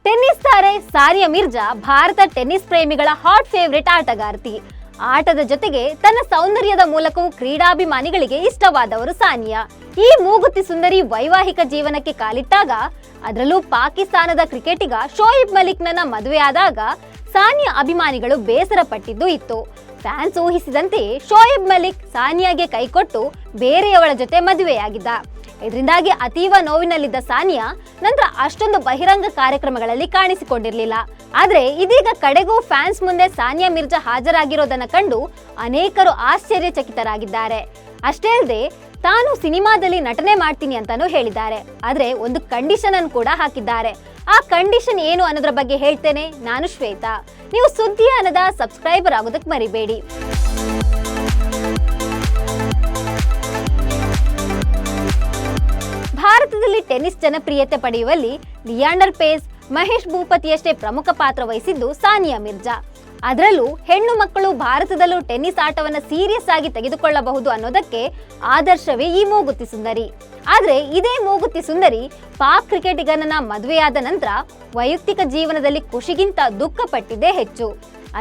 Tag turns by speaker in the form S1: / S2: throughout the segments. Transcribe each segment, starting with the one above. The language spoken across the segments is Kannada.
S1: ಟೆನ್ನಿಸ್ ತಾರೆ ಸಾನಿಯಾ ಮಿರ್ಜಾ ಭಾರತ ಟೆನ್ನಿಸ್ ಪ್ರೇಮಿಗಳ ಹಾಟ್ ಫೇವರಿಟ್ ಆಟಗಾರ್ತಿ. ಆಟದ ಜೊತೆಗೆ ತನ್ನ ಸೌಂದರ್ಯದ ಮೂಲಕವೂ ಕ್ರೀಡಾಭಿಮಾನಿಗಳಿಗೆ ಇಷ್ಟವಾದವರು ಸಾನಿಯಾ. ಈ ಮೂಗುತಿ ಸುಂದರಿ ವೈವಾಹಿಕ ಜೀವನಕ್ಕೆ ಕಾಲಿಟ್ಟಾಗ, ಅದರಲ್ಲೂ ಪಾಕಿಸ್ತಾನದ ಕ್ರಿಕೆಟಿಗ ಶೋಯಿಬ್ ಮಲಿಕ್ ನನ್ನ ಮದುವೆಯಾದಾಗ ಸಾನಿಯಾ ಅಭಿಮಾನಿಗಳು ಬೇಸರ ಪಟ್ಟಿದ್ದು ಇತ್ತು. ಫ್ಯಾನ್ಸ್ ಊಹಿಸಿದಂತೆ ಶೋಯಿಬ್ ಮಲಿಕ್ ಸಾನಿಯಾಗೆ ಕೈಕೊಟ್ಟು ಬೇರೆಯವಳ ಜೊತೆ ಮದುವೆಯಾಗಿದ್ದ. ಇದರಿಂದಾಗಿ ಅತೀವ ನೋವಿನಲ್ಲಿದ್ದ ಸಾನಿಯಾ ನಂತರ ಅಷ್ಟೊಂದು ಬಹಿರಂಗ ಕಾರ್ಯಕ್ರಮಗಳಲ್ಲಿ ಕಾಣಿಸಿಕೊಂಡಿರಲಿಲ್ಲ. ಆದ್ರೆ ಇದೀಗ ಕಡೆಗೂ ಫ್ಯಾನ್ಸ್ ಮುಂದೆ ಸಾನಿಯಾ ಮಿರ್ಜಾ ಹಾಜರಾಗಿರೋದನ್ನ ಕಂಡು ಅನೇಕರು ಆಶ್ಚರ್ಯಚಕಿತರಾಗಿದ್ದಾರೆ. ಅಷ್ಟೇ ಅಲ್ಲದೆ ತಾನು ಸಿನಿಮಾದಲ್ಲಿ ನಟನೆ ಮಾಡ್ತೀನಿ ಅಂತಾನೂ ಹೇಳಿದ್ದಾರೆ. ಆದ್ರೆ ಒಂದು ಕಂಡೀಷನ್ ಅನ್ನು ಕೂಡ ಹಾಕಿದ್ದಾರೆ. ಆ ಕಂಡೀಷನ್ ಏನು ಅನ್ನೋದ್ರ ಬಗ್ಗೆ ಹೇಳ್ತೇನೆ. ನಾನು ಶ್ವೇತಾ. ನೀವು ಸುದ್ದಿಯಾನದ ಸಬ್ಸ್ಕ್ರೈಬರ್ ಆಗೋದಕ್ಕೆ ಮರಿಬೇಡಿ. ಭಾರತದಲ್ಲಿ ಟೆನ್ನಿಸ್ ಜನಪ್ರಿಯತೆ ಪಡೆಯುವಲ್ಲಿ ಲಿಯಾಂಡರ್ ಪೇಸ್, ಮಹೇಶ್ ಭೂಪತಿಯಷ್ಟೇ ಪ್ರಮುಖ ಪಾತ್ರ ವಹಿಸಿದ್ದು ಸಾನಿಯಾ ಮಿರ್ಜಾ. ಅದರಲ್ಲೂ ಹೆಣ್ಣು ಮಕ್ಕಳು ಭಾರತದಲ್ಲೂ ಟೆನ್ನಿಸ್ ಆಟವನ್ನ ಸೀರಿಯಸ್ ಆಗಿ ತೆಗೆದುಕೊಳ್ಳಬಹುದು ಅನ್ನೋದಕ್ಕೆ ಆದರ್ಶವೇ ಈ ಮೂಗುತಿ ಸುಂದರಿ. ಆದ್ರೆ ಇದೇ ಮೂಗುತಿ ಸುಂದರಿ ಪಾಕ್ ಕ್ರಿಕೆಟಿಗನನ್ನ ಮದುವೆಯಾದ ನಂತರ ವೈಯಕ್ತಿಕ ಜೀವನದಲ್ಲಿ ಖುಷಿಗಿಂತ ದುಃಖ ಪಟ್ಟಿದ್ದೇ ಹೆಚ್ಚು.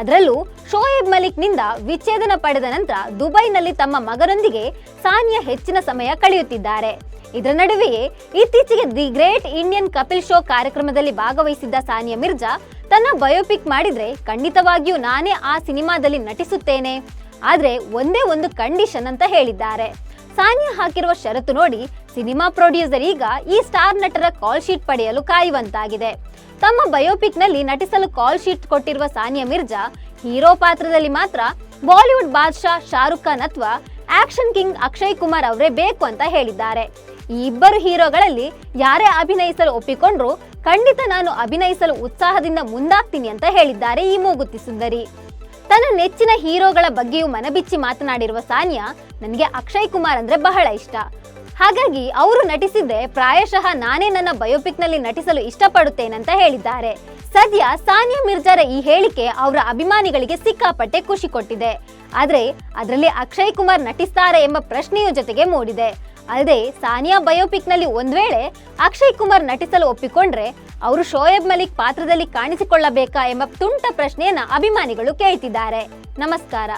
S1: ಅದರಲ್ಲೂ ಶೋಯಿಬ್ ಮಲಿಕ್ ನಿಂದ ವಿಚ್ಛೇದನ ಪಡೆದ ನಂತರ ದುಬೈನಲ್ಲಿ ತಮ್ಮ ಮಗನೊಂದಿಗೆ ಸಾನಿಯಾ ಹೆಚ್ಚಿನ ಸಮಯ ಕಳೆಯುತ್ತಿದ್ದಾರೆ. ಇದರ ನಡುವೆಯೇ ಇತ್ತೀಚೆಗೆ the great Indian Kapil show ಕಾರ್ಯಕ್ರಮದಲ್ಲಿ ಭಾಗವಹಿಸಿದ್ದ ಸಾನಿಯಾ ಮಿರ್ಜಾ ತನ್ನ ಬಯೋಪಿಕ್ ಮಾಡಿದ್ರೆ ಖಂಡಿತವಾಗಿಯೂ ನಾನೇ ಆ ಸಿನಿಮಾದಲ್ಲಿ ನಟಿಸುತ್ತೇನೆ, ಆದ್ರೆ ಒಂದೇ ಒಂದು ಕಂಡೀಷನ್ ಅಂತ ಹೇಳಿದ್ದಾರೆ. ಸಾನಿಯಾ ಹಾಕಿರುವ ಷರತ್ತು ನೋಡಿ ಸಿನಿಮಾ ಪ್ರೊಡ್ಯೂಸರ್ ಈಗ ಈ ಸ್ಟಾರ್ ನಟರ ಕಾಲ್ ಶೀಟ್ ಪಡೆಯಲು ಕಾಯುವಂತಾಗಿದೆ. ತಮ್ಮ ಬಯೋಪಿಕ್ ನಲ್ಲಿ ನಟಿಸಲು ಕಾಲ್ ಶೀಟ್ ಕೊಟ್ಟಿರುವ ಸಾನಿಯಾ ಮಿರ್ಜಾ ಹೀರೋ ಪಾತ್ರದಲ್ಲಿ ಮಾತ್ರ ಬಾಲಿವುಡ್ ಬಾದ್ಶಾ ಶಾರುಖ್ ಖಾನ್ ಅಥವಾ ಆಕ್ಷನ್ ಕಿಂಗ್ ಅಕ್ಷಯ್ ಕುಮಾರ್ ಅವರೇ ಬೇಕು ಅಂತ ಹೇಳಿದ್ದಾರೆ. ಈ ಇಬ್ಬರು ಹೀರೋಗಳಲ್ಲಿ ಯಾರೇ ಅಭಿನಯಿಸಲು ಒಪ್ಪಿಕೊಂಡ್ರು ಖಂಡಿತ ನಾನು ಅಭಿನಯಿಸಲು ಉತ್ಸಾಹದಿಂದ ಮುಂದಾಗ್ತೀನಿ ಅಂತ ಹೇಳಿದ್ದಾರೆ ಈ ಮೂಗುತಿ ಸುಂದರಿ. ತನ್ನ ನೆಚ್ಚಿನ ಹೀರೋಗಳ ಬಗ್ಗೆಯೂ ಮನಬಿಚ್ಚಿ ಮಾತನಾಡಿರುವ ಸಾನಿಯಾ, ನನಗೆ ಅಕ್ಷಯ್ ಕುಮಾರ್ ಅಂದ್ರೆ ಬಹಳ ಇಷ್ಟ, ಹಾಗಾಗಿ ಅವರು ನಟಿಸಿದ್ರೆ ಪ್ರಾಯಶಃ ನಾನೇ ನನ್ನ ಬಯೋಪಿಕ್ ನಲ್ಲಿ ನಟಿಸಲು ಇಷ್ಟಪಡುತ್ತೇನಂತ ಹೇಳಿದ್ದಾರೆ. ಸದ್ಯ ಸಾನಿಯಾ ಮಿರ್ಜಾರ ಈ ಹೇಳಿಕೆ ಅವರ ಅಭಿಮಾನಿಗಳಿಗೆ ಸಿಕ್ಕಾಪಟ್ಟೆ ಖುಷಿ ಕೊಟ್ಟಿದೆ. ಆದ್ರೆ ಅದರಲ್ಲಿ ಅಕ್ಷಯ್ ಕುಮಾರ್ ನಟಿಸ್ತಾರೆ ಎಂಬ ಪ್ರಶ್ನೆಯ ಜೊತೆಗೆ ಮೂಡಿದೆ. ಅಲ್ಲದೆ ಸಾನಿಯಾ ಬಯೋಪಿಕ್ ನಲ್ಲಿ ಒಂದ್ ವೇಳೆ ಅಕ್ಷಯ್ ಕುಮಾರ್ ನಟಿಸಲು ಒಪ್ಪಿಕೊಂಡ್ರೆ ಅವರು ಶೋಯಬ್ ಮಲಿಕ್ ಪಾತ್ರದಲ್ಲಿ ಕಾಣಿಸಿಕೊಳ್ಳಬೇಕಾ ಎಂಬ ತುಂಟ ಪ್ರಶ್ನೆಯನ್ನ ಅಭಿಮಾನಿಗಳು ಕೇಳ್ತಿದ್ದಾರೆ. ನಮಸ್ಕಾರ.